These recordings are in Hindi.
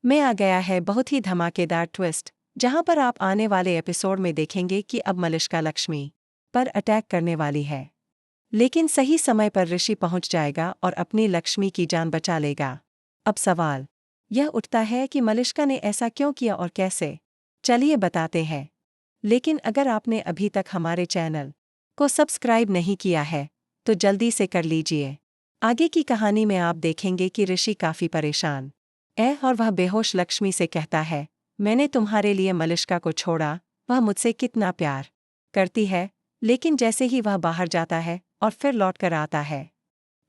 में आ गया है बहुत ही धमाकेदार ट्विस्ट, जहां पर आप आने वाले एपिसोड में देखेंगे कि अब मलिष्का लक्ष्मी पर अटैक करने वाली है। लेकिन सही समय पर ऋषि पहुंच जाएगा और अपनी लक्ष्मी की जान बचा लेगा। अब सवाल यह उठता है कि मलिष्का ने ऐसा क्यों किया और कैसे। चलिए बताते हैं। लेकिन अगर आपने अभी तक हमारे चैनल को सब्सक्राइब नहीं किया है तो जल्दी से कर लीजिए। आगे की कहानी में आप देखेंगे कि ऋषि काफी परेशान है और वह बेहोश लक्ष्मी से कहता है, मैंने तुम्हारे लिए मलिष्का को छोड़ा, वह मुझसे कितना प्यार करती है। लेकिन जैसे ही वह बाहर जाता है और फिर लौट कर आता है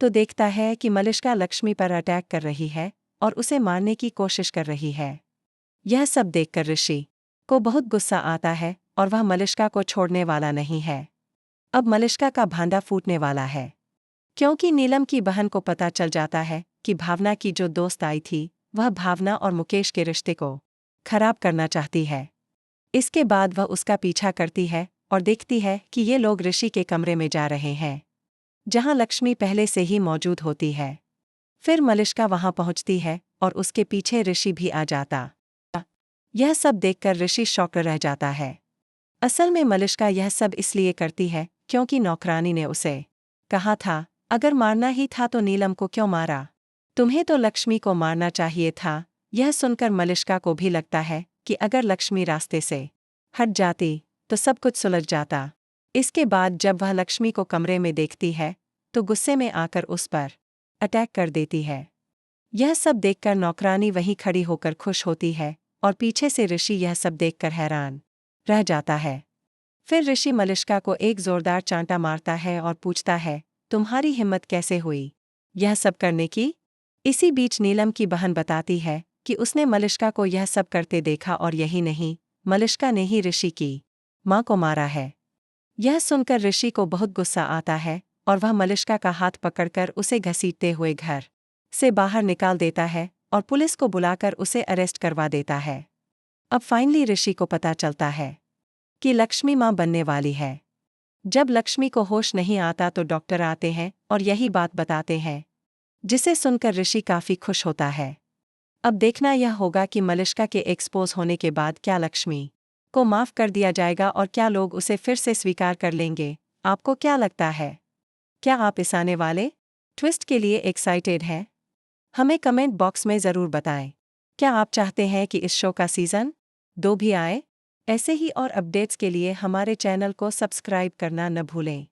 तो देखता है कि मलिष्का लक्ष्मी पर अटैक कर रही है और उसे मारने की कोशिश कर रही है। यह सब देखकर ऋषि को बहुत गुस्सा आता है और वह मलिष्का को छोड़ने वाला नहीं है। अब मलिष्का का भांडा फूटने वाला है, क्योंकि नीलम की बहन को पता चल जाता है कि भावना की जो दोस्त आई थी वह भावना और मुकेश के रिश्ते को खराब करना चाहती है। इसके बाद वह उसका पीछा करती है और देखती है कि ये लोग ऋषि के कमरे में जा रहे हैं, जहां लक्ष्मी पहले से ही मौजूद होती है। फिर मलिष्का वहां पहुंचती है और उसके पीछे ऋषि भी आ जाता। यह सब देखकर ऋषि शॉक रह जाता है। असल में मलिष्का यह सब इसलिए करती है क्योंकि नौकरानी ने उसे कहा था, अगर मारना ही था तो नीलम को क्यों मारा, तुम्हें तो लक्ष्मी को मारना चाहिए था। यह सुनकर मलिष्का को भी लगता है कि अगर लक्ष्मी रास्ते से हट जाती तो सब कुछ सुलझ जाता। इसके बाद जब वह लक्ष्मी को कमरे में देखती है तो गुस्से में आकर उस पर अटैक कर देती है। यह सब देखकर नौकरानी वहीं खड़ी होकर खुश होती है और पीछे से ऋषि यह सब देखकर हैरान रह जाता है। फिर ऋषि मलिष्का को एक जोरदार चांटा मारता है और पूछता है, तुम्हारी हिम्मत कैसे हुई यह सब करने की। इसी बीच नीलम की बहन बताती है कि उसने मलिष्का को यह सब करते देखा और यही नहीं, मलिष्का ने ही ऋषि की मां को मारा है। यह सुनकर ऋषि को बहुत गुस्सा आता है और वह मलिष्का का हाथ पकड़कर उसे घसीटते हुए घर से बाहर निकाल देता है और पुलिस को बुलाकर उसे अरेस्ट करवा देता है। अब फाइनली ऋषि को पता चलता है कि लक्ष्मी मां बनने वाली है। जब लक्ष्मी को होश नहीं आता तो डॉक्टर आते हैं और यही बात बताते हैं, जिसे सुनकर ऋषि काफी खुश होता है। अब देखना यह होगा कि मलिष्का के एक्सपोज होने के बाद क्या लक्ष्मी को माफ कर दिया जाएगा और क्या लोग उसे फिर से स्वीकार कर लेंगे। आपको क्या लगता है, क्या आप इस आने वाले ट्विस्ट के लिए एक्साइटेड हैं? हमें कमेंट बॉक्स में ज़रूर बताएं। क्या आप चाहते हैं कि इस शो का सीज़न 2 भी आए? ऐसे ही और अपडेट्स के लिए हमारे चैनल को सब्सक्राइब करना न भूलें।